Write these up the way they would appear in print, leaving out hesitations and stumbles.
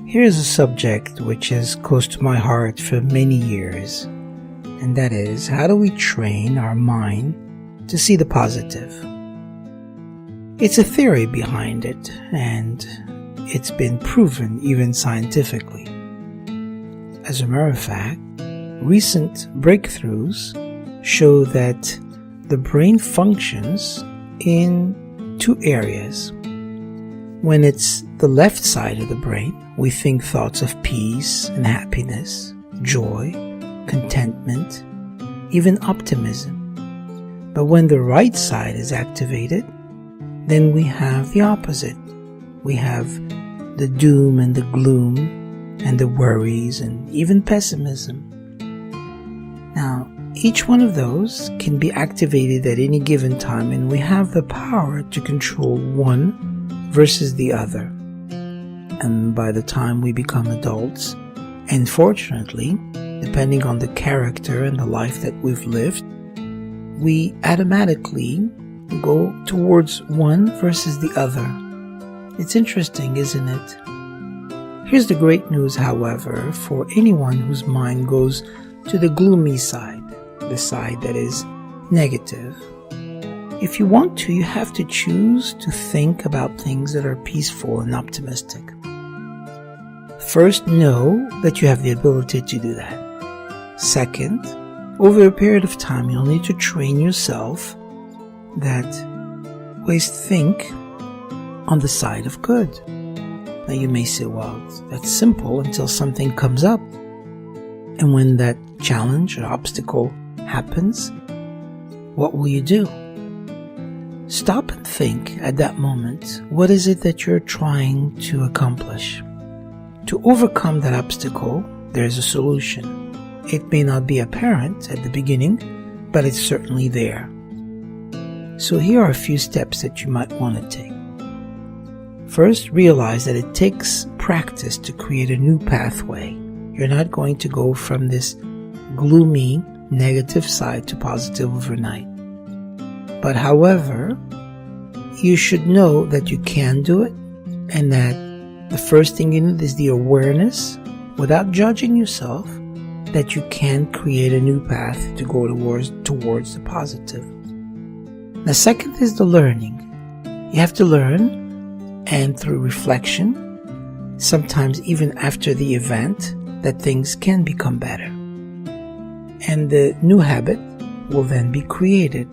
Here is a subject which is close to my heart for many years, and that is, how do we train our mind to see the positive? It's a theory behind it, and it's been proven even scientifically. As a matter of fact, recent breakthroughs show that the brain functions in two areas. When it's the left side of the brain, we think thoughts of peace and happiness, joy, contentment, even optimism. But when the right side is activated, then we have the opposite. We have the doom and the gloom and the worries and even pessimism. Now, each one of those can be activated at any given time, and we have the power to control one versus the other. And by the time we become adults, and fortunately, depending on the character and the life that we've lived, we automatically go towards one versus the other. It's interesting, isn't it? Here's the great news, however, for anyone whose mind goes to the gloomy side, the side that is negative. If you want to, you have to choose to think about things that are peaceful and optimistic. First, know that you have the ability to do that. Second, over a period of time, you'll need to train yourself that always think on the side of good. Now you may say, well, that's simple until something comes up. And when that challenge or obstacle happens, what will you do? Stop and think at that moment, what is it that you're trying to accomplish? To overcome that obstacle, there's a solution. It may not be apparent at the beginning, but it's certainly there. So here are a few steps that you might want to take. First, realize that it takes practice to create a new pathway. You're not going to go from this gloomy, negative side to positive overnight. But however, you should know that you can do it, and that the first thing you need is the awareness, without judging yourself, that you can create a new path to go towards the positive. The second is the learning. You have to learn, and through reflection, sometimes even after the event, that things can become better. And the new habit will then be created.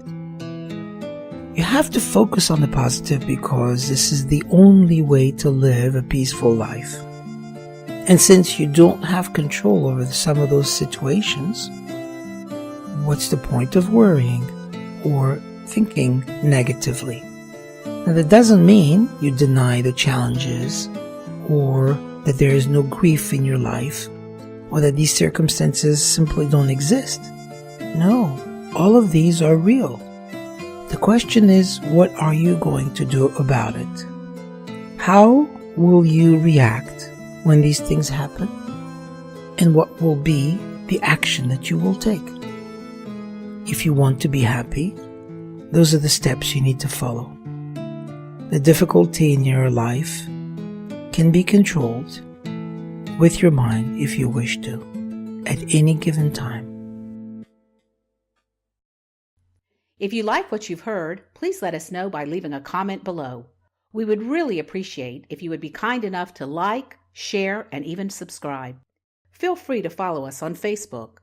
You have to focus on the positive because this is the only way to live a peaceful life. And since you don't have control over some of those situations, what's the point of worrying or thinking negatively? Now, that doesn't mean you deny the challenges or that there is no grief in your life or that these circumstances simply don't exist. No, all of these are real. The question is, what are you going to do about it? How will you react when these things happen? And what will be the action that you will take? If you want to be happy, those are the steps you need to follow. The difficulty in your life can be controlled with your mind if you wish to, at any given time. If you like what you've heard, please let us know by leaving a comment below. We would really appreciate if you would be kind enough to like, share, and even subscribe. Feel free to follow us on Facebook.